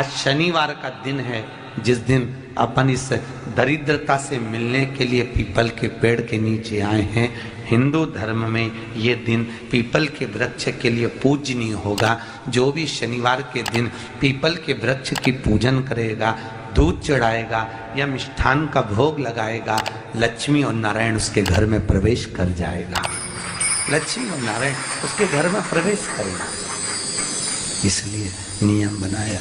आज शनिवार का दिन है, जिस दिन अपन इस दरिद्रता से मिलने के लिए पीपल के पेड़ के नीचे आए हैं। हिंदू धर्म में ये दिन पीपल के वृक्ष के लिए पूजनीय होगा। जो भी शनिवार के दिन पीपल के वृक्ष की पूजन करेगा, दूध चढ़ाएगा या मिष्ठान का भोग लगाएगा, लक्ष्मी और नारायण उसके घर में प्रवेश कर जाएगा। लक्ष्मी और नारायण उसके घर में प्रवेश करेगा। इसलिए नियम बनाया।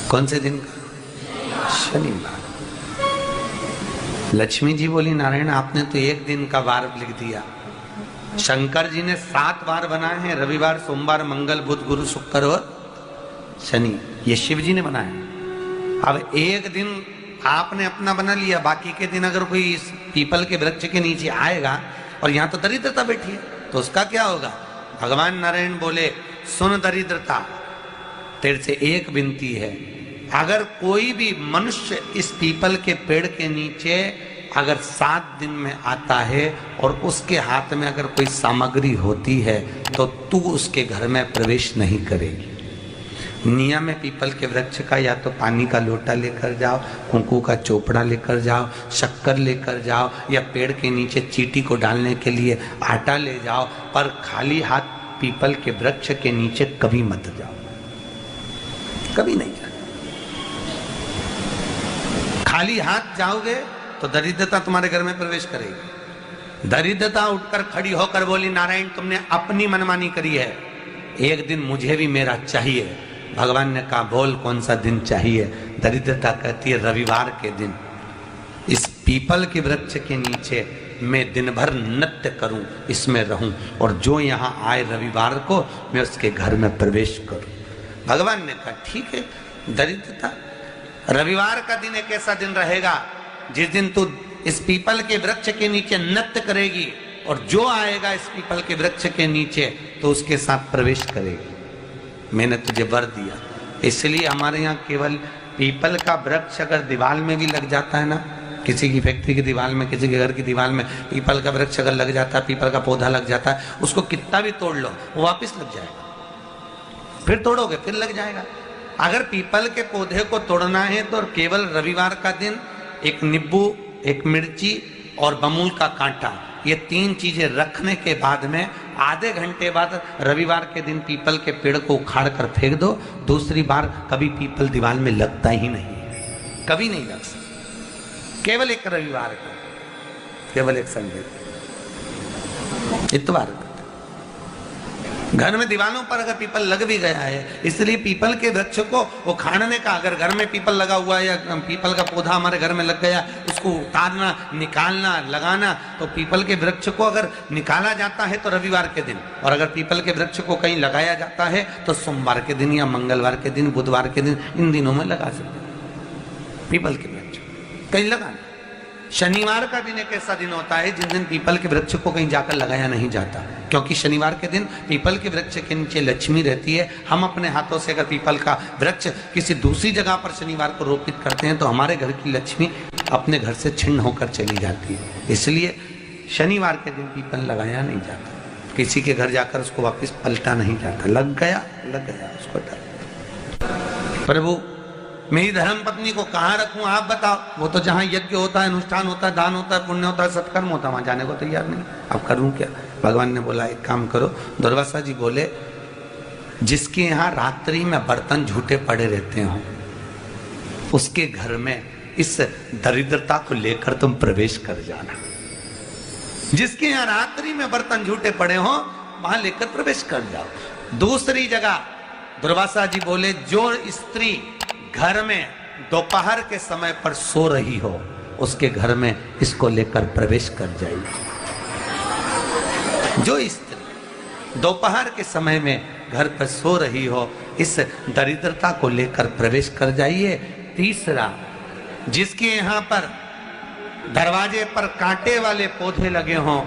कौन से दिन का? शनिवार। लक्ष्मी जी बोली, नारायण आपने तो एक दिन का वार लिख दिया। शंकर जी ने 7 वार बनाए हैं, रविवार, सोमवार, मंगल, बुध, गुरु, शुक्र और शनि। ये शिव जी ने बनाया। अब एक दिन आपने अपना बना लिया, बाकी के दिन अगर कोई इस पीपल के वृक्ष के नीचे आएगा और यहाँ तो दरिद्रता बैठी है, तो उसका क्या होगा? भगवान नारायण बोले, सुन दरिद्रता, तेरे से एक विनती है, अगर कोई भी मनुष्य इस पीपल के पेड़ के नीचे अगर 7 दिन में आता है और उसके हाथ में अगर कोई सामग्री होती है तो तू उसके घर में प्रवेश नहीं करेगी। नियम है पीपल के वृक्ष का, या तो पानी का लोटा लेकर जाओ, कुंकू का चोपड़ा लेकर जाओ, शक्कर लेकर जाओ, या पेड़ के नीचे चींटी को डालने के लिए आटा ले जाओ, पर खाली हाथ पीपल के वृक्ष के नीचे कभी मत जाओ, कभी नहीं जाओ। खाली हाथ जाओगे तो दरिद्रता तुम्हारे घर में प्रवेश करेगी। दरिद्रता उठकर खड़ी होकर बोली, नारायण तुमने अपनी मनमानी करी है, एक दिन मुझे भी मेरा चाहिए। भगवान ने कहा, बोल कौन सा दिन चाहिए? दरिद्रता कहती है, रविवार के दिन इस पीपल के वृक्ष के नीचे मैं दिन भर नृत्य करूं, इसमें रहूं, और जो यहाँ आए रविवार को मैं उसके घर में प्रवेश करूं। भगवान ने कहा, ठीक है। दरिद्रता, रविवार का दिन एक ऐसा दिन रहेगा जिस दिन तू इस पीपल के वृक्ष के नीचे नृत्य करेगी, और जो आएगा इस पीपल के वृक्ष के नीचे तो उसके साथ प्रवेश करेगी। मैंने तुझे वर दिया। इसलिए हमारे यहाँ केवल पीपल का वृक्ष अगर दीवार में भी लग जाता है ना, किसी की फैक्ट्री की दीवार में, किसी के घर की दीवार में पीपल का वृक्ष अगर लग जाता है, पीपल का पौधा लग जाता है, उसको कितना भी तोड़ लो वो वापिस लग जाएगा। फिर तोड़ोगे फिर लग जाएगा। अगर पीपल के पौधे को तोड़ना है तो केवल रविवार का दिन एक नींबू, एक मिर्ची और बमूल का कांटा, ये 3 चीजें रखने के बाद में आधे घंटे बाद रविवार के दिन पीपल के पेड़ को उखाड़ कर फेंक दो। दूसरी बार कभी पीपल दीवार में लगता ही नहीं, कभी नहीं लग सकता। केवल एक रविवार को, केवल एक संडे, इतवार। घर में दीवारों पर अगर पीपल लग भी गया है, इसलिए पीपल के वृक्ष को उखाड़ने का, अगर घर में पीपल लगा हुआ है या पीपल का पौधा हमारे घर में लग गया, उसको उतारना, निकालना, लगाना, तो पीपल के वृक्ष को अगर निकाला जाता है तो रविवार के दिन, और अगर पीपल के वृक्ष को कहीं लगाया जाता है तो सोमवार के दिन या मंगलवार के दिन, बुधवार के दिन, इन दिनों में लगा सकते हैं पीपल के वृक्ष कहीं लगाना। शनिवार का दिन एक ऐसा दिन होता है जिस दिन पीपल के वृक्ष को कहीं जाकर लगाया नहीं जाता, क्योंकि शनिवार के दिन पीपल के वृक्ष के नीचे लक्ष्मी रहती है। हम अपने हाथों से अगर पीपल का वृक्ष किसी दूसरी जगह पर शनिवार को रोपित करते हैं तो हमारे घर की लक्ष्मी अपने घर से छिन्न होकर चली जाती है। इसलिए शनिवार के दिन पीपल लगाया नहीं जाता, किसी के घर जाकर उसको वापस पलटा नहीं जाता। लग गया उसको डर। प्रभु मेरी धर्म पत्नी को कहाँ रखूं आप बताओ? वो तो जहाँ यज्ञ होता है, अनुष्ठान होता है, दान होता है, पुण्य होता है, सत्कर्म होता है, वहां जाने को तैयार नहीं। अब करूं क्या? भगवान ने बोला एक काम करो। दुर्वासा जी बोले, जिसके यहाँ रात्रि में बर्तन झूठे पड़े रहते हो उसके घर में इस दरिद्रता को लेकर तुम प्रवेश कर जाना। जिसके यहाँ रात्रि में बर्तन झूठे पड़े हो वहां लेकर प्रवेश कर जाओ। दूसरी जगह दुर्वासा जी बोले, जो स्त्री घर में दोपहर के समय पर सो रही हो उसके घर में इसको लेकर प्रवेश कर जाइए। जो स्त्री दोपहर के समय में घर पर सो रही हो इस दरिद्रता को लेकर प्रवेश कर जाइए। तीसरा, जिसके यहाँ पर दरवाजे पर कांटे वाले पौधे लगे हों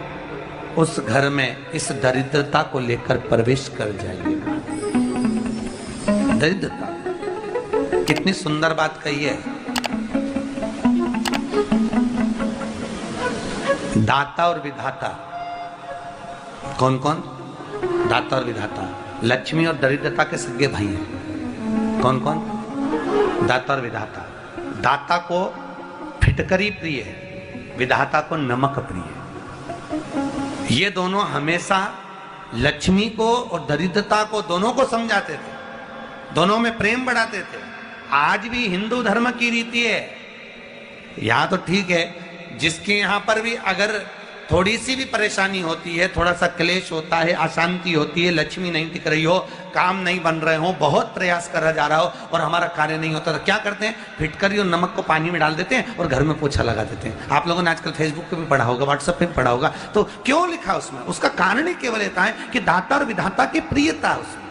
उस घर में इस दरिद्रता को लेकर प्रवेश कर जाइए। दरिद्रता, कितनी सुंदर बात कही है। दाता और विधाता, कौन कौन? दाता और विधाता। लक्ष्मी और दरिद्रता के सगे भाई हैं। कौन कौन? दाता और विधाता। दाता को फिटकरी प्रिय है, विधाता को नमक प्रिय है। ये दोनों हमेशा लक्ष्मी को और दरिद्रता को दोनों को समझाते थे, दोनों में प्रेम बढ़ाते थे। आज भी हिंदू धर्म की रीति है, यहां तो ठीक है, जिसके यहां पर भी अगर थोड़ी सी भी परेशानी होती है, थोड़ा सा क्लेश होता है, अशांति होती है, लक्ष्मी नहीं टिक रही हो, काम नहीं बन रहे हो, बहुत प्रयास करा जा रहा हो और हमारा कार्य नहीं होता, तो क्या करते हैं? फिटकरी और नमक को पानी में डाल देते हैं और घर में पोछा लगा देते हैं। आप लोगों ने आजकल फेसबुक पे भी पढ़ा होगा, व्हाट्सएप पे भी पढ़ा होगा। तो क्यों लिखा उसमें? उसका कारण ही केवल इतना है कि दाता और विधाता की प्रियता उसमें।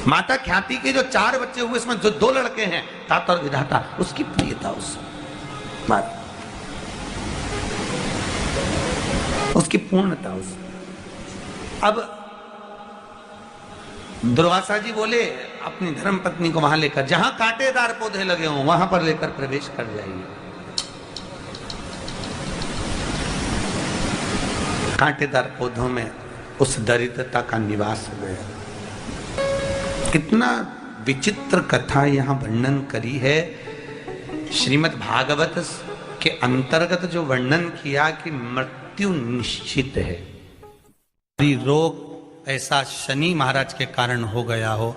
माता ख्याति के जो 4 बच्चे हुए, इसमें जो 2 लड़के हैं, दाता और विधाता, उसकी प्रियता उसमें, उसकी पूर्णता उसमें। अब दुर्वासा जी बोले अपनी धर्म पत्नी को वहां लेकर, जहां कांटेदार पौधे लगे हों वहां पर लेकर प्रवेश कर जाइए। कांटेदार पौधों में उस दरिद्रता का निवास हो गया। कितना विचित्र कथा यहां वर्णन करी है। श्रीमद् भागवत के अंतर्गत जो वर्णन किया कि मृत्यु निश्चित है, रोग ऐसा शनि महाराज के कारण हो गया हो,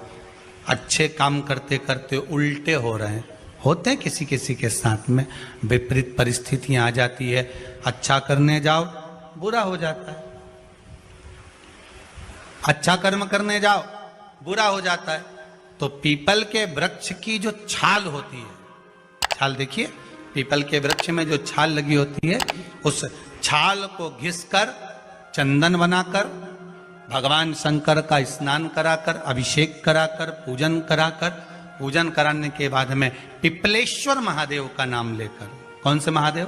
अच्छे काम करते करते उल्टे हो रहे हैं, होते हैं किसी किसी के साथ में, विपरीत परिस्थितियां आ जाती है, अच्छा करने जाओ बुरा हो जाता है, अच्छा कर्म करने जाओ बुरा हो जाता है। तो पीपल के वृक्ष की जो छाल होती है, छाल देखिए, पीपल के वृक्ष में जो छाल लगी होती है, उस छाल को घिसकर चंदन बनाकर भगवान शंकर का स्नान कराकर, अभिषेक कराकर, पूजन कराने के बाद में पिपलेश्वर महादेव का नाम लेकर, कौन से महादेव?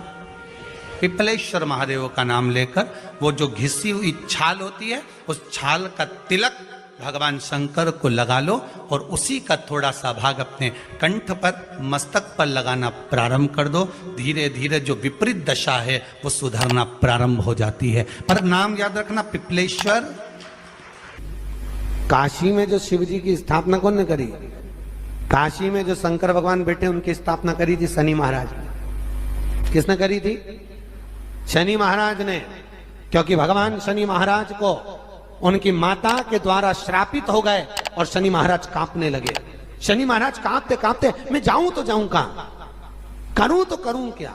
पिपलेश्वर महादेव का नाम लेकर वो जो घिसी हुई छाल होती है, उस छाल का तिलक भगवान शंकर को लगा लो और उसी का थोड़ा सा भाग अपने कंठ पर, मस्तक पर लगाना प्रारंभ कर दो। धीरे धीरे जो विपरीत दशा है वो सुधरना प्रारंभ हो जाती है। पर नाम याद रखना, पिपलेश्वर। काशी में जो शिव जी की स्थापना कौन ने करी? काशी में जो शंकर भगवान बैठे उनकी स्थापना करी थी शनि महाराज ने। किसने करी थी? शनि महाराज ने। क्योंकि भगवान शनि महाराज को उनकी माता के द्वारा श्रापित हो गए और शनि महाराज कांपने लगे। शनि महाराज कांपते कांपते, मैं जाऊं तो जाऊं कहां, करूं तो करूं क्या?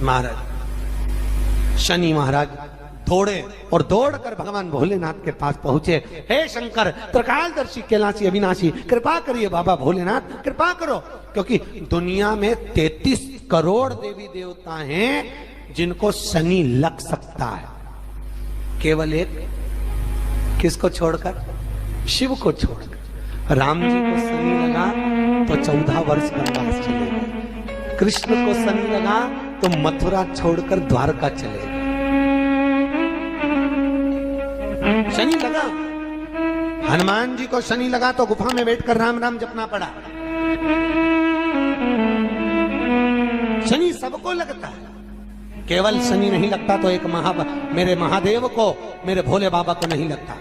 महाराज, शनि महाराज दौड़े और दौड़कर भगवान भोलेनाथ के पास पहुंचे। हे शंकर, त्रिकालदर्शी, कैलाशी, अविनाशी, कृपा करिए बाबा भोलेनाथ, कृपा करो। क्योंकि दुनिया में 33 करोड़ देवी देवता हैं जिनको शनि लग सकता है, केवल एक, किसको छोड़कर? शिव को छोड़कर। राम जी को शनि लगा तो 14 वर्ष वनवास चले गए। कृष्ण को शनि लगा तो मथुरा छोड़कर द्वारका चले गए। शनि लगा। हनुमान जी को शनि लगा तो गुफा में बैठकर राम राम जपना पड़ा। शनि सबको लगता है, केवल शनि नहीं लगता तो एक मेरे महादेव को, मेरे भोले बाबा को नहीं लगता।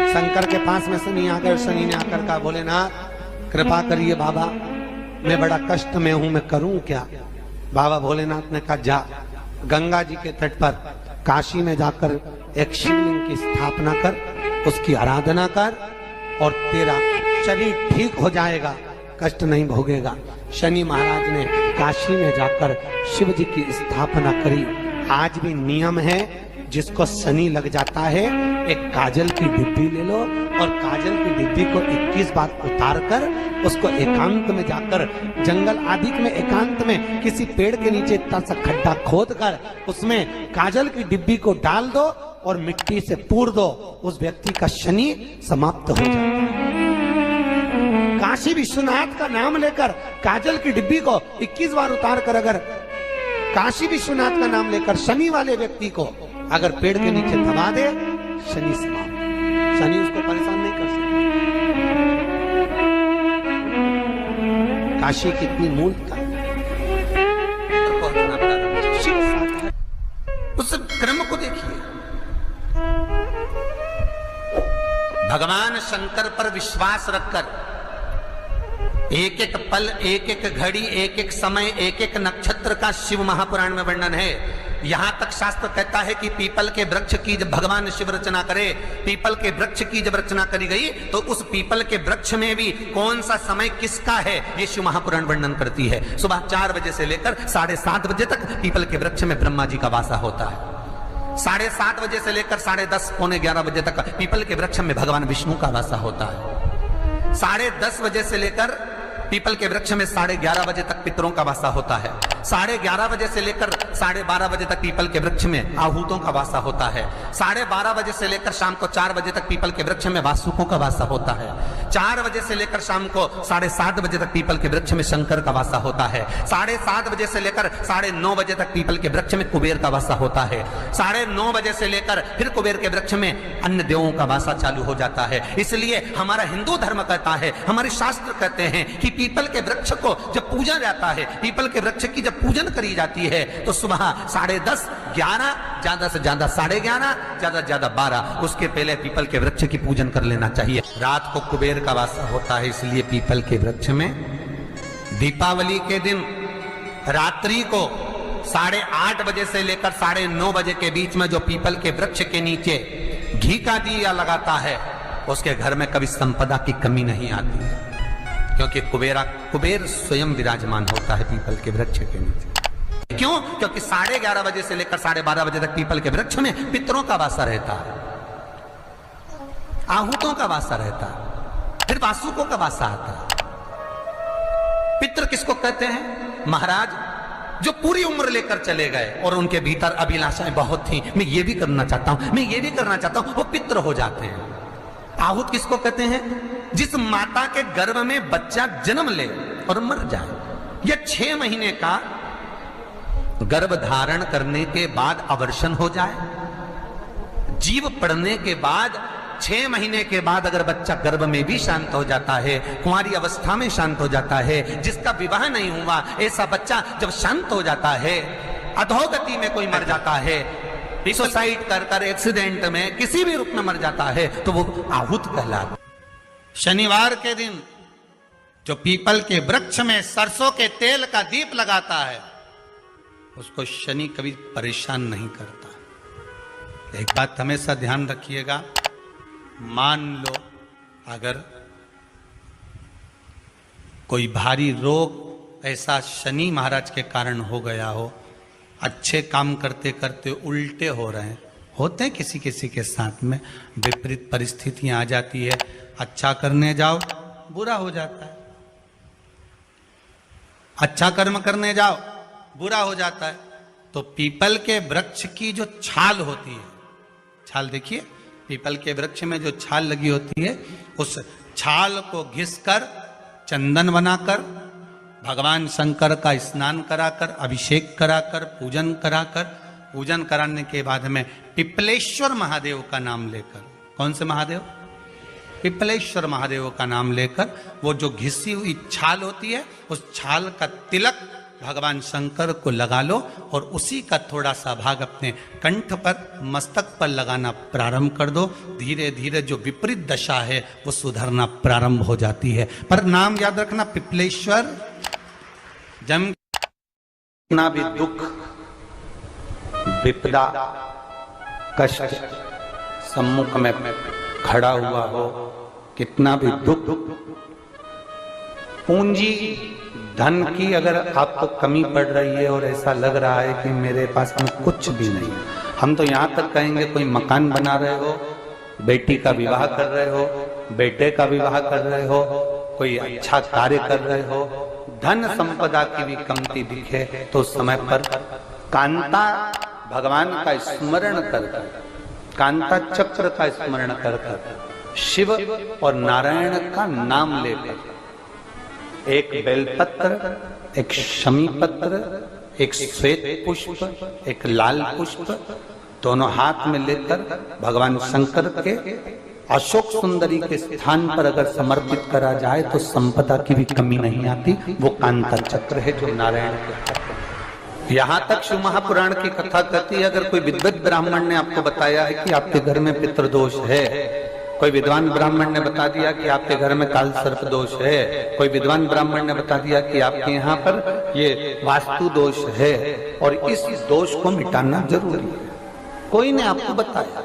शंकर के पास में शनि आ गए। शनि ने आकर कहा, भोलेनाथ कृपा करिए बाबा, मैं बड़ा कष्ट में हूं, मैं करूं क्या? बाबा भोलेनाथ ने कहा, जा गंगा जी के तट पर काशी में जाकर एक शिवलिंग की स्थापना कर, उसकी आराधना कर और तेरा शरीर ठीक हो जाएगा, कष्ट नहीं भोगेगा। शनि महाराज ने काशी में जाकर शिव जी की स्थापना करी। आज भी नियम है, जिसको शनि लग जाता है एक काजल की डिब्बी ले लो और काजल की डिब्बी को 21 बार उतार कर उसको एकांत में जाकर, जंगल आदि में एकांत में किसी पेड़ के नीचे इतना सा खड्डा खोद कर उसमें काजल की डिब्बी को डाल दो और मिट्टी से पूर दो, उस व्यक्ति का शनि समाप्त हो जाता है। काशी विश्वनाथ का नाम लेकर काजल की डिब्बी को 21 बार उतार कर अगर काशी विश्वनाथ का नाम लेकर शनि वाले व्यक्ति को अगर पेड़ के नीचे दबा दे, शनि समाप्त। शनि उसको परेशान नहीं कर सकता। काशी कितनी मूलता है। उस क्रम को देखिए, भगवान शंकर पर विश्वास रखकर एक एक पल, एक एक घड़ी, एक एक समय, एक एक नक्षत्र का शिव महापुराण में वर्णन है। यहां तक शास्त्र कहता है कि पीपल के वृक्ष की जब भगवान शिव रचना करे, पीपल के वृक्ष की जब रचना करी गई तो उस पीपल के वृक्ष में भी कौन सा समय किसका है ये शिव महापुराण वर्णन करती है। सुबह 4 बजे से लेकर 7:30 बजे तक पीपल के वृक्ष में ब्रह्मा जी का वासा होता है। 7:30 बजे से लेकर 10:30 पौने 11 बजे तक पीपल के वृक्ष में भगवान विष्णु का वासा होता है। 10:30 बजे से लेकर पीपल के वृक्ष में 11:30 बजे तक पितरों का वासा होता है। 11:30 बजे से लेकर 12:30 बजे तक पीपल के वृक्ष में आहूतों का वासा होता है। 12:30 बजे से लेकर शाम को 4 बजे तक पीपल के वृक्ष में वासुकों का वासा होता है। 4 बजे से लेकर शाम को 7:30 बजे तक पीपल के वृक्ष में शंकर का वासा होता है। 7:30 बजे से लेकर 9:30 बजे तक पीपल के वृक्ष में कुबेर का वासा होता है। 9:30 बजे से लेकर फिर कुबेर के वृक्ष में अन्य देवों का वासा चालू हो जाता है। इसलिए हमारा हिंदू धर्म कहता है, हमारे शास्त्र कहते हैं कि पीपल के वृक्ष को जब पूजा जाता है, पीपल के वृक्ष की जब पूजन करी जाती है तो सुबह 10:30, 11, ज्यादा से ज्यादा 11:30, ज्यादा से ज्यादा 12, उसके पहले पीपल के वृक्ष की पूजन कर लेना चाहिए। रात को कुबेर का वासा होता है, इसलिए पीपल के वृक्ष में दीपावली के दिन रात्रि को 8:30 बजे से लेकर 9:30 बजे के बीच में जो पीपल के वृक्ष के नीचे घी का दिया लगाता है उसके घर में कभी संपदा की कमी नहीं आती है, क्योंकि कुबेर स्वयं विराजमान होता है पीपल के वृक्ष के नीचे। क्यों? क्योंकि 11:30 बजे से लेकर 12:30 बजे तक पीपल के वृक्ष में पितरों का वासा रहता है, आहूतों का वासा रहता है, फिर वासुकों का वासा आता है। पितृ किसको कहते हैं? महाराज जो पूरी उम्र लेकर चले गए और उनके भीतर अभिलाषाएं बहुत थी, मैं ये भी करना चाहता हूं, मैं ये भी करना चाहता हूं, वो पितृ हो जाते हैं। आहूत किसको कहते हैं? जिस माता के गर्भ में बच्चा जन्म ले और मर जाए, या 6 महीने का गर्भ धारण करने के बाद अवर्षण हो जाए, जीव पड़ने के बाद 6 महीने के बाद अगर बच्चा गर्भ में भी शांत हो जाता है, कुंवारी अवस्था में शांत हो जाता है, जिसका विवाह नहीं हुआ ऐसा बच्चा जब शांत हो जाता है, अधोगति में कोई मर जाता है, सुसाइड कर एक्सीडेंट में किसी भी रूप में मर जाता है तो वो आहूत कहलाता है। शनिवार के दिन जो पीपल के वृक्ष में सरसों के तेल का दीप लगाता है उसको शनि कभी परेशान नहीं करता। एक बात हमेशा ध्यान रखिएगा, मान लो अगर कोई भारी रोग ऐसा शनि महाराज के कारण हो गया हो, अच्छे काम करते करते उल्टे हो रहे हैं, होते हैं किसी किसी के साथ में, विपरीत परिस्थितियां आ जाती है, अच्छा करने जाओ बुरा हो जाता है, अच्छा कर्म करने जाओ बुरा हो जाता है। तो पीपल के वृक्ष की जो छाल होती है, छाल देखिए, पीपल के वृक्ष में जो छाल लगी होती है, उस छाल को घिसकर चंदन बनाकर भगवान शंकर का स्नान कराकर, अभिषेक कराकर, पूजन कराने के बाद में पिपलेश्वर महादेव का नाम लेकर, कौन से महादेव? पिपलेश्वर महादेव का नाम लेकर वो जो घिसी हुई छाल होती है उस छाल का तिलक भगवान शंकर को लगा लो और उसी का थोड़ा सा भाग अपने कंठ पर, मस्तक पर लगाना प्रारंभ कर दो। धीरे धीरे जो विपरीत दशा है वो सुधरना प्रारंभ हो जाती है। पर नाम याद रखना, पिपलेश्वर। जम कितना भी दुख, विपदा, कष्ट सम्मुख में खड़ा हुआ हो, कितना भी दुख, पूंजी धन की अगर आपको कमी पड़ रही है और ऐसा लग रहा है कि मेरे पास में कुछ भी नहीं, हम तो यहाँ तक कहेंगे कोई मकान बना रहे हो, बेटी का विवाह कर रहे हो, बेटे का विवाह कर रहे हो, कोई अच्छा कार्य कर रहे हो, धन संपदा की भी कमती दिखे तो समय पर कांता भगवान का स्मरण कर, कांता चक्र का स्मरण कर, शिव और नारायण का नाम लेकर, एक बेलपत्र, एक शमी पत्र, एक श्वेत पुष्प, एक लाल पुष्प, दोनों हाथ में लेकर भगवान शंकर के अशोक सुंदरी के स्थान पर अगर समर्पित करा जाए तो संपदा की भी कमी नहीं आती। वो कांता चक्र है जो नारायण के। यहाँ तक शिव महापुराण की कथा कहती है, अगर कोई विद्वत ब्राह्मण ने आपको बताया है कि आपके घर में पितृदोष है, कोई विद्वान ब्राह्मण ने बता दिया कि आपके घर में काल सर्प दोष है, कोई विद्वान ब्राह्मण ने बता दिया कि आपके यहाँ पर ये वास्तु दोष है, और इस दोष को मिटाना जरूरी है। कोई ने आपको बताया,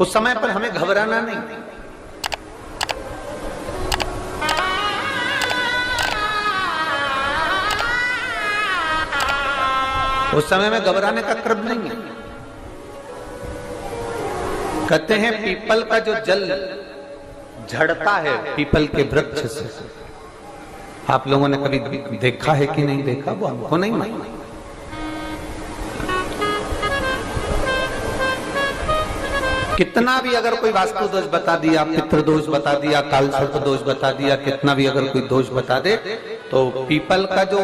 उस समय पर हमें घबराना नहीं। उस समय में घबराने का क्रम नहीं है। कहते हैं पीपल का जो जल झड़ता है पीपल के वृक्ष से, आप लोगों ने कभी देखा है कि नहीं देखा, वो हमको नहीं मालूम। कितना भी अगर कोई वास्तु दोष बता दिया, पितृ दोष बता दिया, काल सर्प दोष बता दिया, कितना भी अगर कोई दोष बता दे, तो पीपल का जो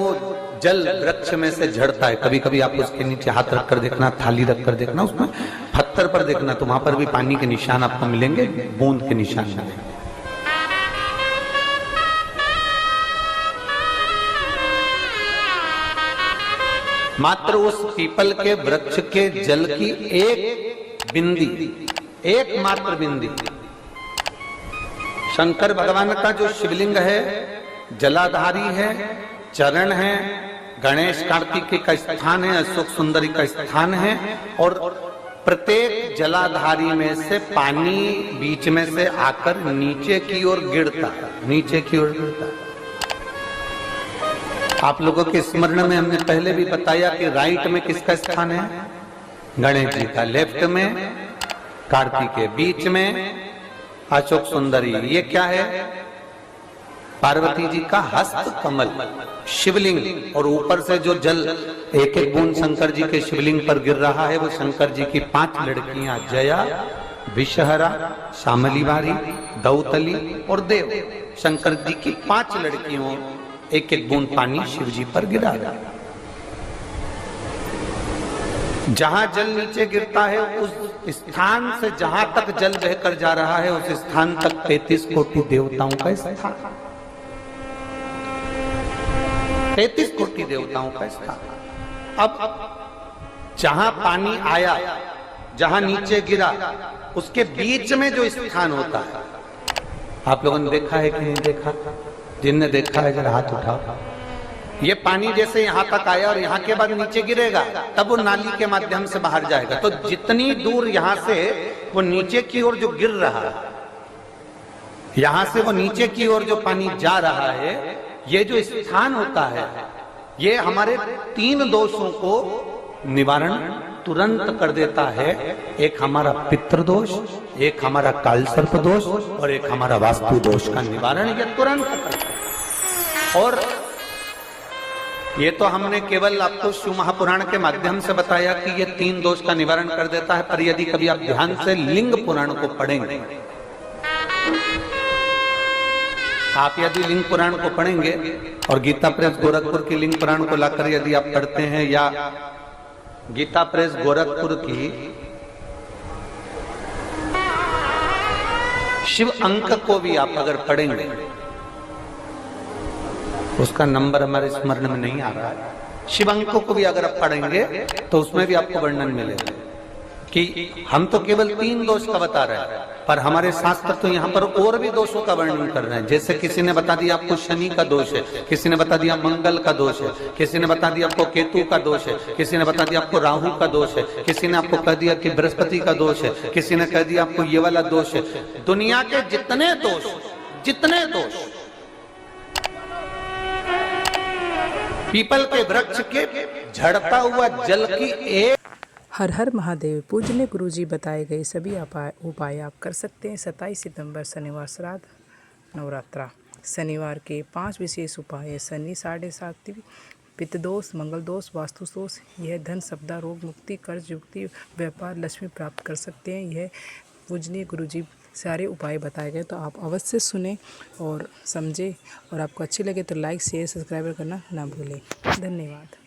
जल वृक्ष में से झड़ता है, कभी कभी आप उसके नीचे हाथ रखकर देखना, थाली रखकर देखना, उसमें पत्थर पर देखना, तो वहां पर भी पानी के निशान आपको मिलेंगे, बूंद के निशान मिलेंगे। मात्र उस पीपल के वृक्ष के जल की एक बिंदी, एकमात्र बिंदी, शंकर भगवान का जो शिवलिंग है जलाधारी है, चरण है, गणेश कार्तिक का स्थान है, अशोक सुंदरी का स्थान है, और प्रत्येक जलाधारी में से पानी बीच में से आकर नीचे की ओर गिरता है, नीचे की ओर गिरता है। आप लोगों के स्मरण में हमने पहले भी बताया कि राइट में किसका स्थान है, गणेश जी का, लेफ्ट में कार्तिक के, बीच में अशोक सुंदरी। ये क्या है, पार्वती जी का हस्त कमल शिवलिंग, और ऊपर से जो जल एक एक बूंद शंकर जी के शिवलिंग पर गिर रहा है, वो शंकर जी की 5 लड़कियां जया, विषहरा, शामलीवारी, दौतली और देव, शंकर जी की 5 लड़कियों एक एक बूंद पानी शिव जी पर गिरा रहा। जहां जल नीचे गिरता है उस स्थान से जहां तक जल बहकर जा रहा है, उस स्थान तक 33 कोटि देवताओं का स्थान, 33 कोटि देवताओं का स्थान। अब जहां पानी आया, जहां नीचे गिरा, उसके बीच में जो स्थान होता है, आप लोगों ने देखा है कि नहीं देखा? जिनने देखा है जरा हाथ उठाओ। ये पानी जैसे यहाँ तक आया और यहाँ के बाद नीचे गिरेगा, तब वो नाली के माध्यम से बाहर जाएगा। तो जितनी दूर यहाँ से वो नीचे की ओर जो गिर रहा है, यहाँ से वो नीचे की ओर जो पानी जा रहा है, ये जो स्थान होता है, ये हमारे 3 दोषों को निवारण तुरंत कर देता है। एक हमारा पितृदोष, एक हमारा काल सर्प दोष, और एक हमारा वास्तु दोष का निवारण ये तुरंत करता है। और ये तो हमने केवल आपको शिव महापुराण के माध्यम से बताया कि ये 3 दोष का निवारण कर देता है, पर यदि कभी आप ध्यान से लिंग पुराण को पढ़ेंगे, आप यदि लिंग पुराण को पढ़ेंगे और गीता प्रेस गोरखपुर की लिंग पुराण को लाकर यदि आप पढ़ते हैं, या गीता प्रेस गोरखपुर की शिव अंक को भी आप अगर पढ़ेंगे, उसका नंबर हमारे स्मरण में नहीं आ रहा है, शिव अंकों को भी अगर आप पढ़ेंगे तो उसमें भी आपको वर्णन मिलेगा कि हम तो केवल 3 दोष का बता रहे हैं, पर हमारे शास्त्र तो यहाँ पर और भी दोषों का वर्णन कर रहे हैं। जैसे किसी ने बता दिया आपको शनि का दोष है, किसी ने बता दिया मंगल का दोष है, किसी ने बता दिया आपको केतु का दोष है, किसी ने बता दिया आपको राहु का दोष है, किसी ने आपको कह दिया कि बृहस्पति का दोष है, किसी ने कह दिया आपको ये वाला दोष है। दुनिया के जितने दोष पीपल के वृक्ष के झड़ता हुआ जल की एक। हर हर महादेव। पूजनीय गुरुजी बताए गए सभी उपाय आप कर सकते हैं। 27 सितंबर शनिवार श्राद्ध नवरात्रा, शनिवार के 5 विशेष उपाय है। शनि 7.5, पित्तदोष, मंगल दोष, वास्तु दोष, यह धन संपदा, रोग मुक्ति, कर्ज युक्ति, व्यापार, लक्ष्मी प्राप्त कर सकते हैं। यह पूजनीय गुरुजी सारे उपाय बताए गए, तो आप अवश्य सुने और समझें, और आपको अच्छे लगे तो लाइक शेयर सब्सक्राइब करना ना भूलें। धन्यवाद।